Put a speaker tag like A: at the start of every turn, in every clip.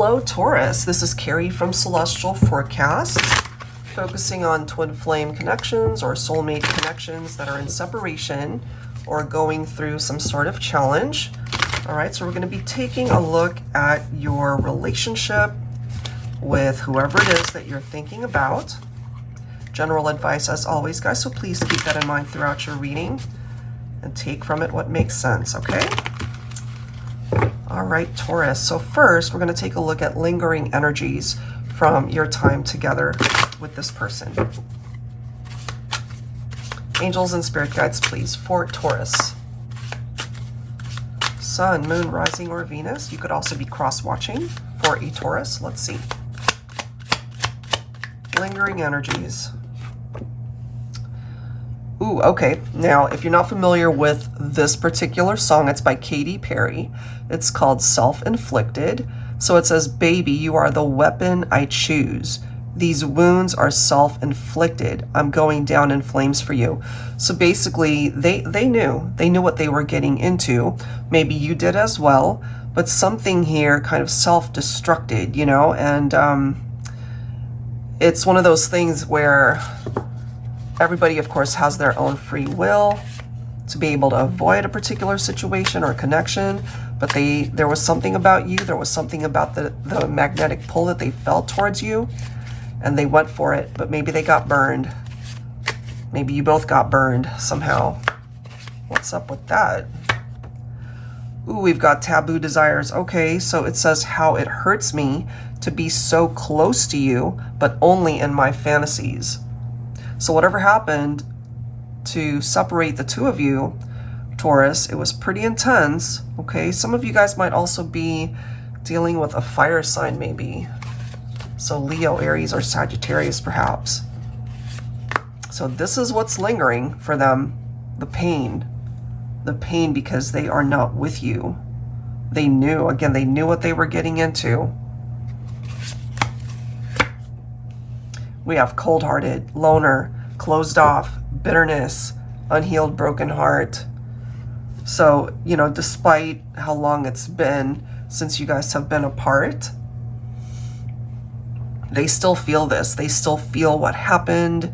A: Hello Taurus, this is Carrie from Celestial Forecast, focusing on twin flame connections or soulmate connections that are in separation or going through some sort of challenge. All right, so we're going to be taking a look at your relationship with whoever it is that you're thinking about. General advice as always, guys, so please keep that in mind throughout your reading and take from it what makes sense, okay? All right, Taurus. So first, we're going to take a look at lingering energies from your time together with this person. Angels and spirit guides, please, for Taurus. Sun, Moon, Rising, or Venus. You could also be cross-watching for a Taurus. Let's see. Lingering energies. Ooh, okay. Now, if you're not familiar with this particular song, it's by Katy Perry. It's called Self-Inflicted. So it says, baby, you are the weapon I choose. These wounds are self-inflicted. I'm going down in flames for you. So basically, they knew what they were getting into. Maybe you did as well, but something here kind of self-destructed, you know? And it's one of those things where everybody, of course, has their own free will to be able to avoid a particular situation or connection, but there was something about you, there was something about the magnetic pull that they felt towards you, and they went for it, but maybe they got burned. Maybe you both got burned somehow. What's up with that? Ooh, we've got taboo desires. Okay, so it says how it hurts me to be so close to you, but only in my fantasies. So whatever happened to separate the two of you, Taurus, it was pretty intense, okay? Some of you guys might also be dealing with a fire sign maybe. So Leo, Aries, or Sagittarius perhaps. So this is what's lingering for them, the pain. The pain because they are not with you. They knew, again, they knew what they were getting into. We have cold-hearted, loner, closed off, bitterness, unhealed, broken heart. So, you know, despite how long it's been since you guys have been apart, they still feel this. They still feel what happened,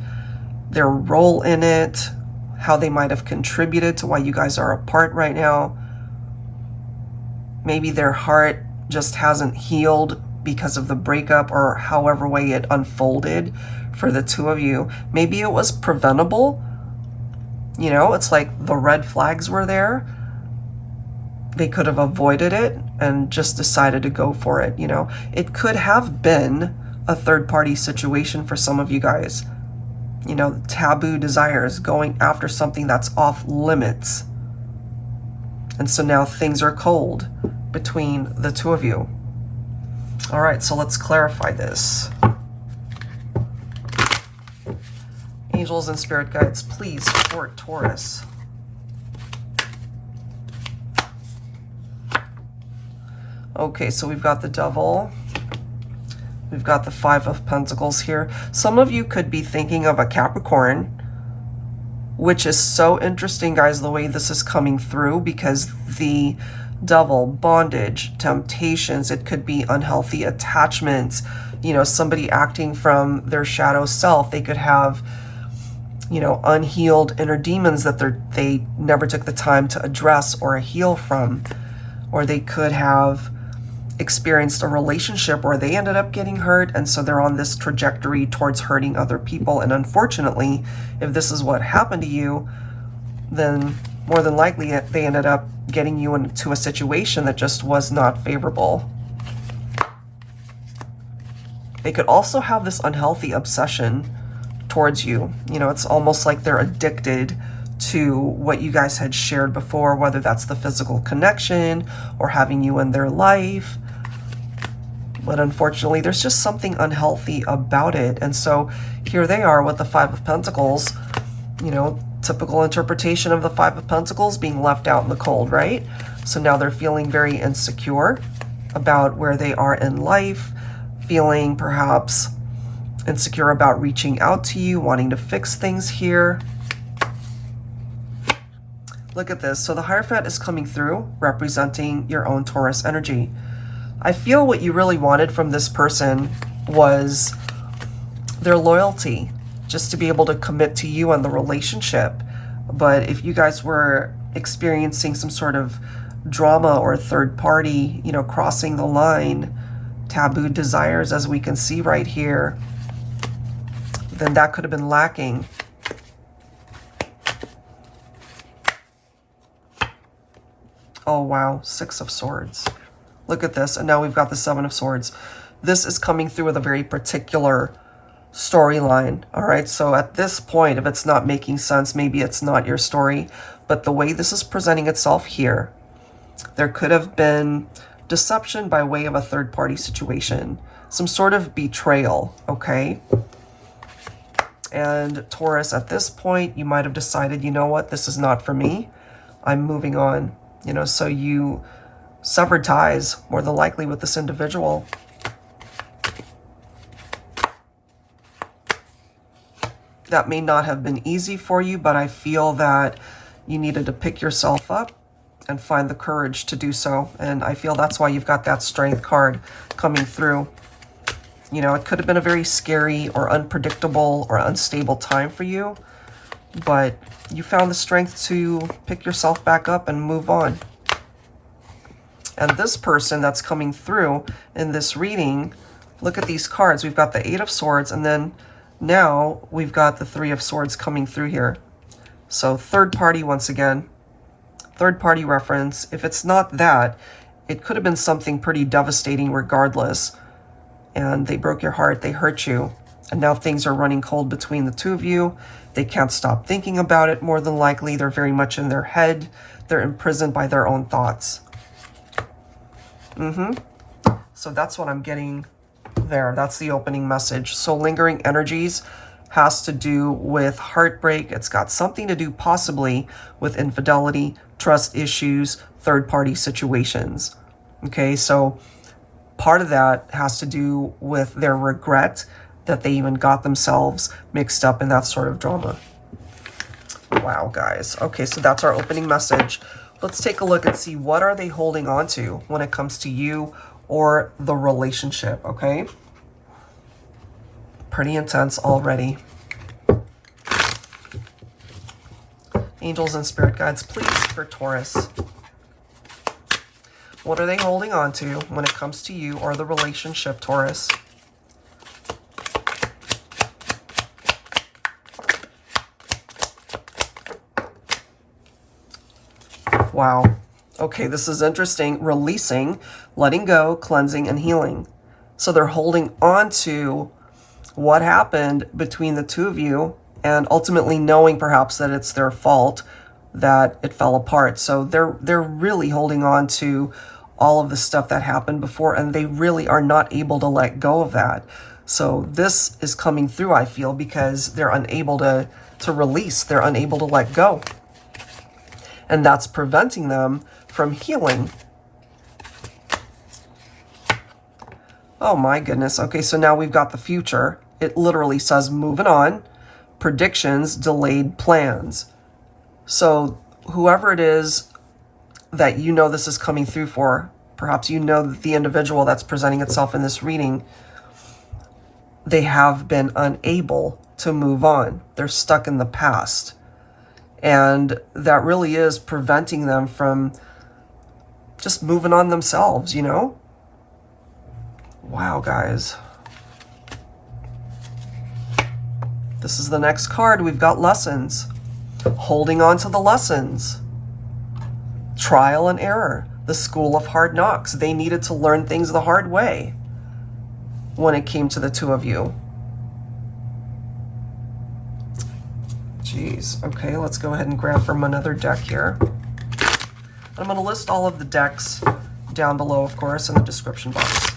A: their role in it, how they might have contributed to why you guys are apart right now. Maybe their heart just hasn't healed because of the breakup or however way it unfolded for the two of you. Maybe it was preventable. You know, it's like the red flags were there. They could have avoided it and just decided to go for it, you know. It could have been a third-party situation for some of you guys. You know, taboo desires, going after something that's off limits. And so now things are cold between the two of you. All right, so let's clarify this. Angels and spirit guides, please, for Taurus. Okay, so we've got the Devil. We've got the Five of Pentacles here. Some of you could be thinking of a Capricorn, which is so interesting, guys, the way this is coming through, because the Devil, bondage, temptations, it could be unhealthy attachments, you know, somebody acting from their shadow self. They could have, you know, unhealed inner demons that they never took the time to address or heal from. Or they could have experienced a relationship where they ended up getting hurt, and so they're on this trajectory towards hurting other people. And unfortunately, if this is what happened to you, then more than likely they ended up getting you into a situation that just was not favorable. They could also have this unhealthy obsession towards you. You know, it's almost like they're addicted to what you guys had shared before, whether that's the physical connection or having you in their life. But unfortunately, there's just something unhealthy about it. And so here they are with the Five of Pentacles, you know, typical interpretation of the Five of Pentacles being left out in the cold, right? So now they're feeling very insecure about where they are in life, feeling perhaps insecure about reaching out to you, wanting to fix things here. Look at this. So the Hierophant is coming through, representing your own Taurus energy. I feel what you really wanted from this person was their loyalty, just to be able to commit to you on the relationship. But if you guys were experiencing some sort of drama or third party, you know, crossing the line, taboo desires, as we can see right here, then that could have been lacking. Oh, wow. 6 of Swords. Look at this. And now we've got the 7 of Swords. This is coming through with a very particular storyline. All right. So at this point, if it's not making sense, maybe it's not your story. But the way this is presenting itself here, there could have been deception by way of a third party situation, some sort of betrayal. Okay. And Taurus, at this point, you might have decided, you know what, this is not for me. I'm moving on. You know, so you severed ties, more than likely, with this individual. That may not have been easy for you, but I feel that you needed to pick yourself up and find the courage to do so. And I feel that's why you've got that Strength card coming through. You know, it could have been a very scary or unpredictable or unstable time for you, but you found the strength to pick yourself back up and move on. And this person that's coming through in this reading, look at these cards. We've got the 8 of Swords, and then now we've got the 3 of Swords coming through here. So third party once again, third party reference. If it's not that, it could have been something pretty devastating regardless. And they broke your heart, they hurt you. And now things are running cold between the two of you. They can't stop thinking about it, more than likely. They're very much in their head. They're imprisoned by their own thoughts. So that's what I'm getting there. That's the opening message. So lingering energies has to do with heartbreak. It's got something to do possibly with infidelity, trust issues, third-party situations. Okay, so part of that has to do with their regret that they even got themselves mixed up in that sort of drama. Wow, guys. Okay, so that's our opening message. Let's take a look and see what are they holding on to when it comes to you or the relationship, okay? Pretty intense already. Angels and spirit guides, please, for Taurus. What are they holding on to when it comes to you or the relationship, Taurus? Wow. Okay, this is interesting. Releasing, letting go, cleansing, and healing. So they're holding on to what happened between the two of you and ultimately knowing perhaps that it's their fault that it fell apart. So they're really holding on to all of the stuff that happened before, and they really are not able to let go of that. So this is coming through, I feel, because they're unable to release. They're unable to let go. And that's preventing them from healing. Oh my goodness. Okay, so now we've got the future. It literally says moving on, predictions, delayed plans. So whoever it is that you know this is coming through for, perhaps you know that the individual that's presenting itself in this reading, they have been unable to move on. They're stuck in the past. And that really is preventing them from just moving on themselves, you know? Wow, guys. This is the next card. We've got lessons. Holding on to the lessons. Trial and error. The school of hard knocks. They needed to learn things the hard way when it came to the two of you. Jeez. Okay, let's go ahead and grab from another deck here. I'm going to list all of the decks down below, of course, in the description box.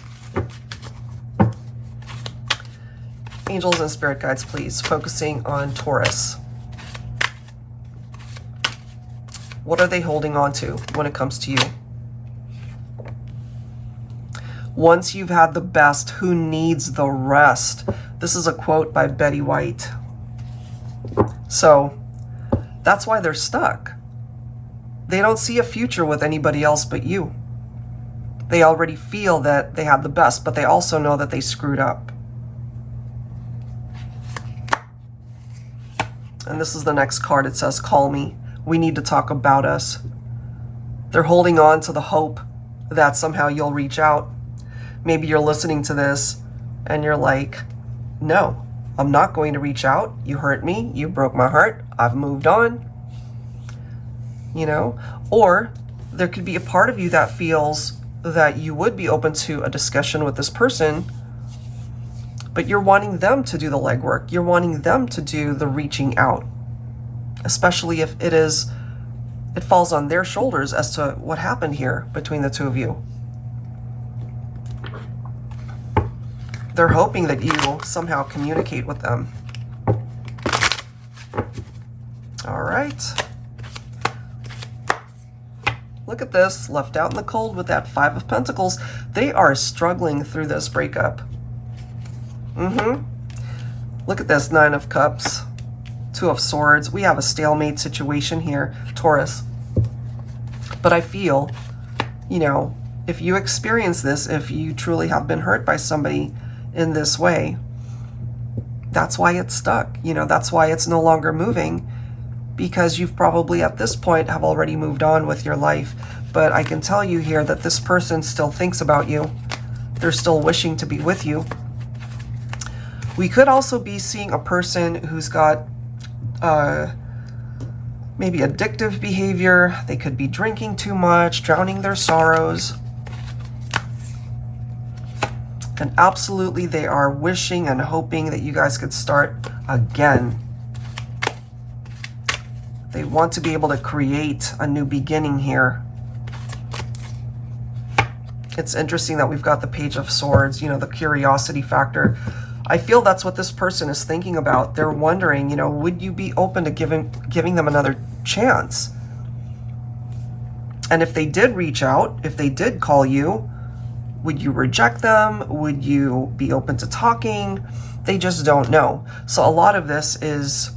A: Angels and spirit guides, please, focusing on Taurus. What are they holding on to when it comes to you? Once you've had the best, who needs the rest? This is a quote by Betty White. So that's why they're stuck. They don't see a future with anybody else but you. They already feel that they had the best, but they also know that they screwed up. And this is the next card. It says, call me. We need to talk about us. They're holding on to the hope that somehow you'll reach out. Maybe you're listening to this and you're like, no, I'm not going to reach out. You hurt me. You broke my heart. I've moved on. You know, or there could be a part of you that feels that you would be open to a discussion with this person, but you're wanting them to do the legwork. You're wanting them to do the reaching out, especially if it falls on their shoulders as to what happened here between the two of you. They're hoping that you somehow communicate with them. All right. Look at this, left out in the cold with that Five of Pentacles. They are struggling through this breakup. Look at this, Nine of Cups, Two of Swords. We have a stalemate situation here, Taurus. But I feel, you know, if you experience this, if you truly have been hurt by somebody in this way, that's why it's stuck. You know, that's why it's no longer moving, because you've probably at this point have already moved on with your life. But I can tell you here that this person still thinks about you. They're still wishing to be with you. We could also be seeing a person who's got maybe addictive behavior. They could be drinking too much, drowning their sorrows. And absolutely they are wishing and hoping that you guys could start again. They want to be able to create a new beginning here. It's interesting that we've got the Page of Swords, you know, the curiosity factor. I feel that's what this person is thinking about. They're wondering, you know, would you be open to giving them another chance? And if they did reach out, if they did call you, would you reject them? Would you be open to talking? They just don't know. So a lot of this is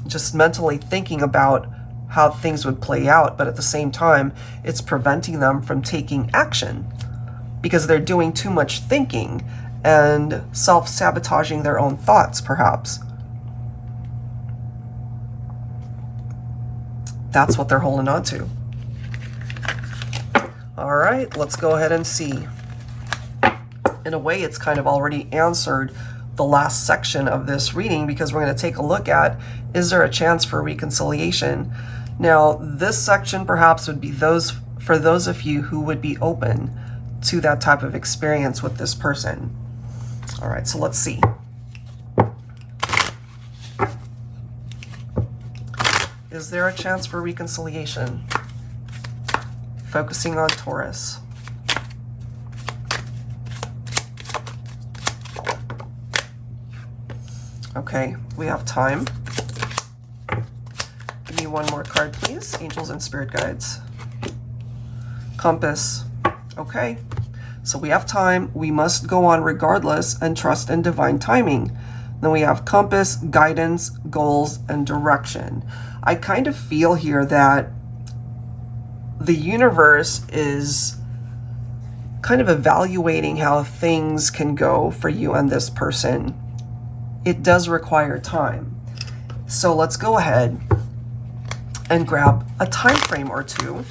A: just mentally thinking about how things would play out, but at the same time, it's preventing them from taking action because they're doing too much thinking and self-sabotaging their own thoughts, perhaps. That's what they're holding on to. All right, let's go ahead and see. In a way, it's kind of already answered the last section of this reading, because we're going to take a look at, is there a chance for reconciliation? Now, this section perhaps would be for those of you who would be open to that type of experience with this person. All right, so let's see. Is there a chance for reconciliation? Focusing on Taurus. Okay, we have time. Give me one more card, please. Angels and Spirit Guides. Compass. Okay, so we have time. We must go on regardless and trust in divine timing. Then we have compass, guidance, goals, and direction. I kind of feel here that the universe is kind of evaluating how things can go for you and this person. It does require time. So let's go ahead and grab a time frame or two.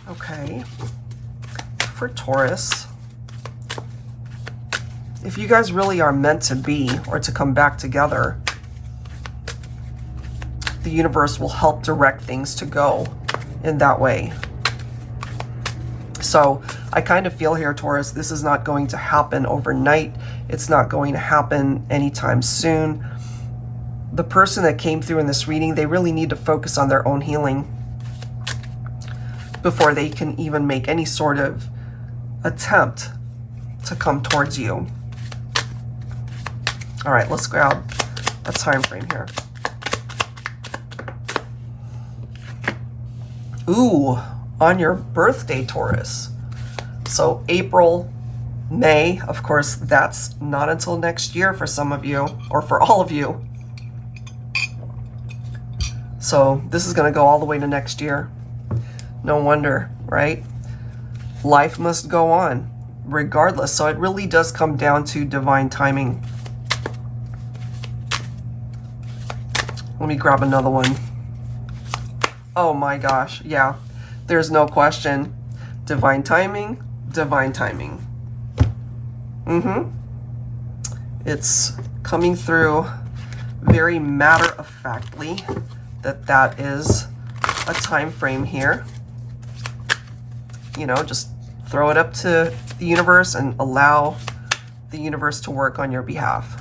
A: Okay. For Taurus, if you guys really are meant to be or to come back together, the universe will help direct things to go in that way. So I kind of feel here, Taurus, this is not going to happen overnight. It's not going to happen anytime soon. The person that came through in this reading, they really need to focus on their own healing before they can even make any sort of attempt to come towards you. All right, let's grab a time frame here. Ooh, on your birthday, Taurus. So April, May, of course, that's not until next year for some of you, or for all of you. So this is going to go all the way to next year. No wonder, right? life must go on regardless. So it really does come down to divine timing. Let me grab another one. Oh my gosh, yeah, there's no question. Divine timing, divine timing. It's coming through very matter-of-factly that is a time frame here. You know, just throw it up to the universe and allow the universe to work on your behalf.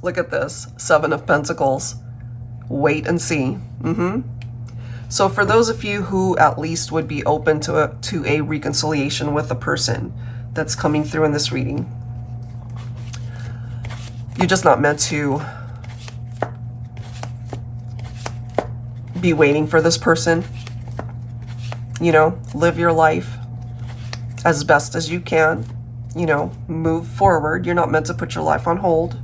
A: Look at this, Seven of Pentacles. Wait and see. So for those of you who at least would be open to a reconciliation with a person that's coming through in this reading, you're just not meant to be waiting for this person. You know, live your life as best as you can. You know, move forward. You're not meant to put your life on hold.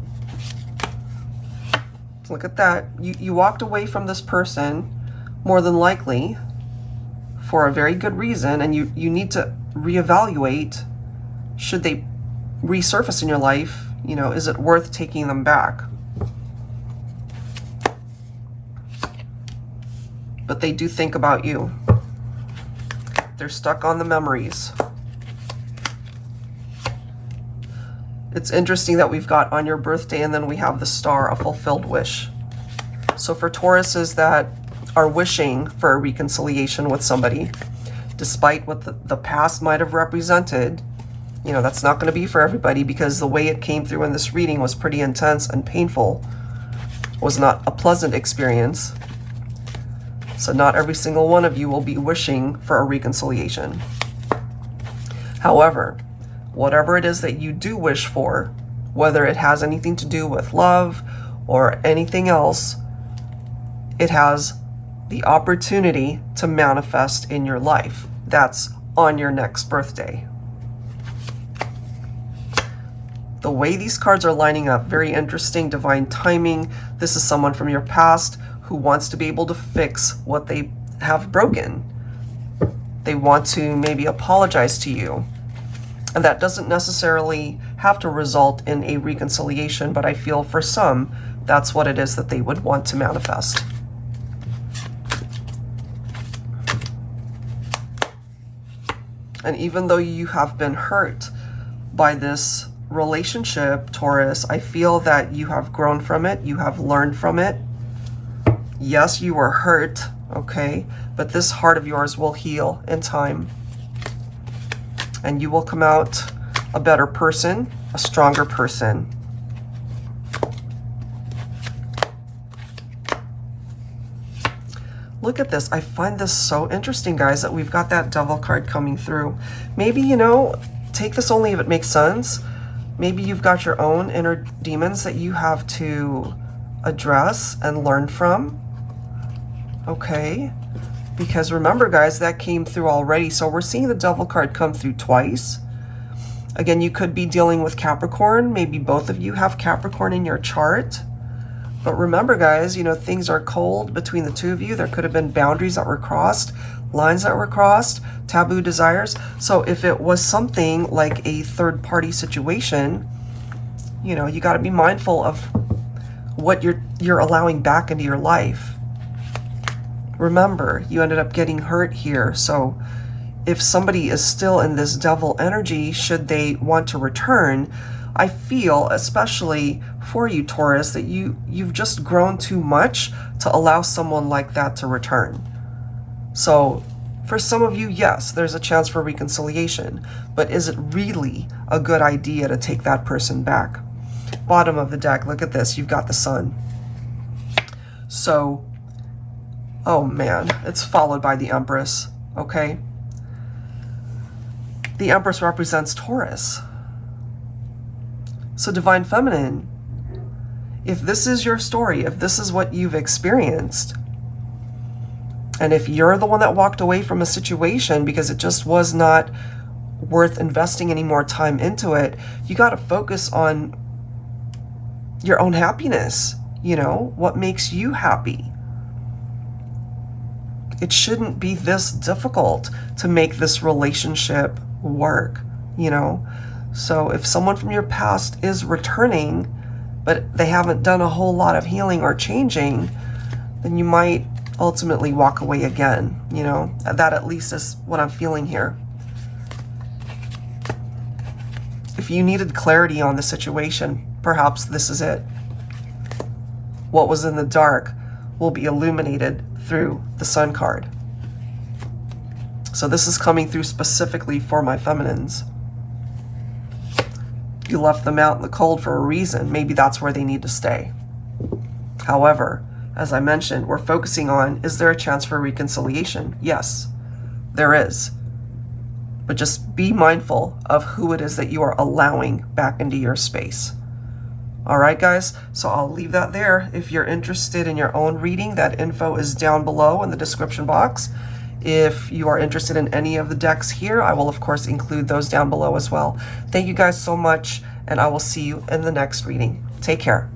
A: Look at that. You walked away from this person more than likely for a very good reason, and you need to reevaluate, should they resurface in your life, you know, is it worth taking them back? But they do think about you. They're stuck on the memories. It's interesting that we've got on your birthday and then we have the star, a fulfilled wish. So for Tauruses that are wishing for a reconciliation with somebody, despite what the past might have represented, you know, that's not going to be for everybody, because the way it came through in this reading was pretty intense and painful. It was not a pleasant experience. So not every single one of you will be wishing for a reconciliation. However, whatever it is that you do wish for, whether it has anything to do with love or anything else, it has the opportunity to manifest in your life. That's on your next birthday. The way these cards are lining up, very interesting, divine timing. This is someone from your past who wants to be able to fix what they have broken. They want to maybe apologize to you. And that doesn't necessarily have to result in a reconciliation, but I feel for some, that's what it is that they would want to manifest. And even though you have been hurt by this relationship, Taurus, I feel that you have grown from it. You have learned from it. Yes, you were hurt, okay? But this heart of yours will heal in time. And you will come out a better person, a stronger person. Look at this. I find this so interesting, guys, that we've got that Devil card coming through. Maybe, you know, take this only if it makes sense. Maybe you've got your own inner demons that you have to address and learn from. Okay. Because remember, guys, that came through already. So we're seeing the Devil card come through twice. Again, you could be dealing with Capricorn. Maybe both of you have Capricorn in your chart. But remember, guys, you know, things are cold between the two of you. There could have been boundaries that were crossed, lines that were crossed, taboo desires. So if it was something like a third-party situation, you know, you got to be mindful of what you're allowing back into your life. Remember, you ended up getting hurt here. So if somebody is still in this devil energy, should they want to return, I feel, especially for you, Taurus, that you've just grown too much to allow someone like that to return. So for some of you, yes, there's a chance for reconciliation, but is it really a good idea to take that person back? Bottom of the deck, look at this. You've got the Sun. So, oh man, it's followed by the Empress, okay? The Empress represents Taurus. So Divine Feminine, if this is your story, if this is what you've experienced, and if you're the one that walked away from a situation because it just was not worth investing any more time into it, you got to focus on your own happiness, you know, what makes you happy. It shouldn't be this difficult to make this relationship work, you know? So if someone from your past is returning, but they haven't done a whole lot of healing or changing, then you might ultimately walk away again, you know? That at least is what I'm feeling here. If you needed clarity on the situation, perhaps this is it. What was in the dark will be illuminated through the Sun card. So this is coming through specifically for my feminines. You left them out in the cold for a reason. Maybe that's where they need to stay. However, as I mentioned, we're focusing on, is there a chance for reconciliation? Yes, there is. But just be mindful of who it is that you are allowing back into your space. All right, guys, so I'll leave that there. If you're interested in your own reading, that info is down below in the description box. If you are interested in any of the decks here, I will, of course, include those down below as well. Thank you guys so much, and I will see you in the next reading. Take care.